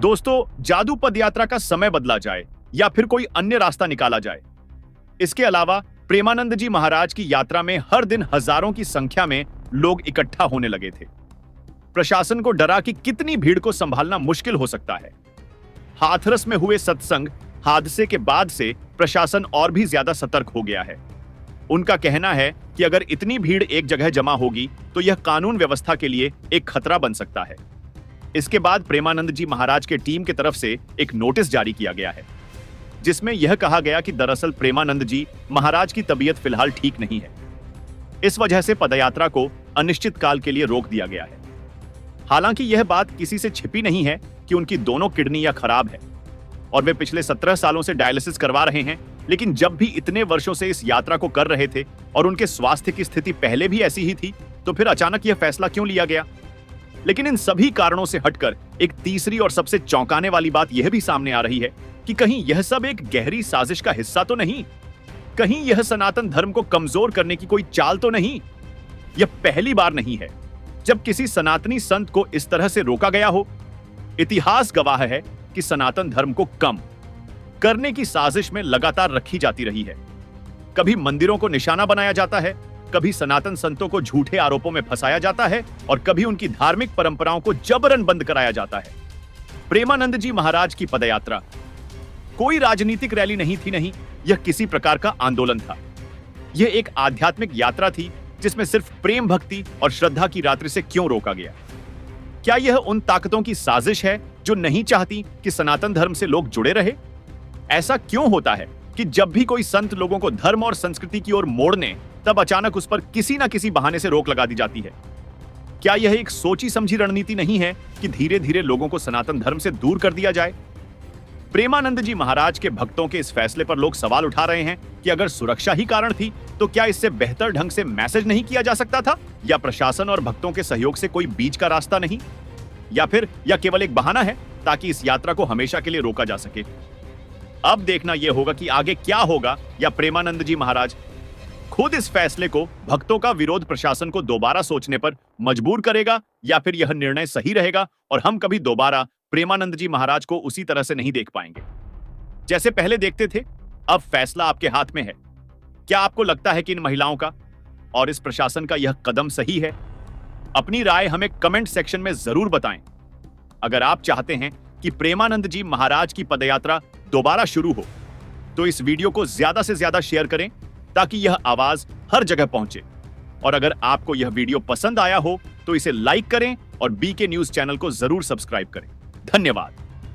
दोस्तों, जादू पदयात्रा का समय बदला जाए या फिर कोई अन्य रास्ता निकाला जाए। इसके अलावा प्रेमानंद जी महाराज की यात्रा में हर दिन हजारों की संख्या में लोग इकट्ठा होने लगे थे। प्रशासन को डरा कि कितनी भीड़ को संभालना मुश्किल हो सकता है। हाथरस में हुए सत्संग हादसे के बाद से प्रशासन और भी ज्यादा सतर्क हो गया है। उनका कहना है कि अगर इतनी भीड़ एक जगह जमा होगी तो यह कानून व्यवस्था के लिए एक खतरा बन सकता है। इसके बाद प्रेमानंद जी महाराज के टीम की तरफ से एक नोटिस जारी किया गया है, जिसमें यह कहा गया कि दरअसल प्रेमानंद जी महाराज की तबीयत फिलहाल ठीक नहीं है। इस वजह से पदयात्रा को अनिश्चित काल के लिए रोक दिया गया है। हालांकि यह बात किसी से छिपी नहीं है कि उनकी दोनों किडनियां खराब है और वे पिछले 17 सालों से डायलिसिस करवा रहे हैं। लेकिन जब भी इतने वर्षों से इस यात्रा को कर रहे थे और उनके स्वास्थ्य की स्थिति पहले भी ऐसी ही थी, तो फिर अचानक यह फैसला क्यों लिया गया? लेकिन इन सभी कारणों से हटकर एक तीसरी और सबसे चौंकाने वाली बात यह भी सामने आ रही है कि कहीं यह सब एक गहरी साजिश का हिस्सा तो नहीं? कहीं यह सनातन धर्म को कमजोर करने की कोई चाल तो नहीं? यह पहली बार नहीं है जब किसी सनातनी संत को इस तरह से रोका गया हो। इतिहास गवाह है कि सनातन धर्म को कम करने की साजिश में लगातार रखी जाती रही है। कभी मंदिरों को निशाना बनाया जाता है, कभी सनातन संतों को झूठे आरोपों में फंसाया जाता है और कभी उनकी धार्मिक परंपराओं को जबरन बंद कराया जाता है। प्रेमानंद जी महाराज की पदयात्रा कोई राजनीतिक रैली नहीं थी, नहीं, यह किसी प्रकार का आंदोलन था। यह एक आध्यात्मिक यात्रा थी जिसमें सिर्फ प्रेम, भक्ति और श्रद्धा की रात्रि से क्यों रोका गया? क्या यह उन ताकतों की साजिश है जो नहीं चाहती कि सनातन धर्म से लोग जुड़े रहे? ऐसा क्यों होता है कि जब भी कोई संत लोगों को धर्म और संस्कृति की ओर मोड़ने, तब अचानक उस पर किसी ना किसी बहाने से रोक लगा दी जाती है? क्या यह एक सोची समझी रणनीति नहीं है कि धीरे धीरे लोगों को सनातन धर्म से दूर कर दिया जाए? प्रेमानंद जी महाराज के भक्तों के इस फैसले पर लोग सवाल उठा रहे हैं कि अगर सुरक्षा ही कारण थी तो क्या इससे बेहतर ढंग से मैसेज नहीं किया जा सकता था? या प्रशासन और भक्तों के सहयोग से कोई बीच का रास्ता नहीं? या फिर यह केवल एक बहाना है ताकि इस यात्रा को हमेशा के लिए रोका जा सके? अब देखना यह होगा कि आगे क्या होगा, या प्रेमानंद जी महाराज खुद इस फैसले को, भक्तों का विरोध प्रशासन को दोबारा सोचने पर मजबूर करेगा, या फिर यह निर्णय सही रहेगा और हम कभी दोबारा प्रेमानंद जी महाराज को उसी तरह से नहीं देख पाएंगे जैसे पहले देखते थे। अब फैसला आपके हाथ में है। क्या आपको लगता है कि इन महिलाओं का और इस प्रशासन का यह कदम सही है? अपनी राय हमें कमेंट सेक्शन में जरूर बताएं। अगर आप चाहते हैं कि प्रेमानंद जी महाराज की पदयात्रा दोबारा शुरू हो तो इस वीडियो को ज्यादा से ज्यादा शेयर करें ताकि यह आवाज हर जगह पहुंचे। और अगर आपको यह वीडियो पसंद आया हो तो इसे लाइक करें और बीके न्यूज चैनल को जरूर सब्सक्राइब करें। धन्यवाद।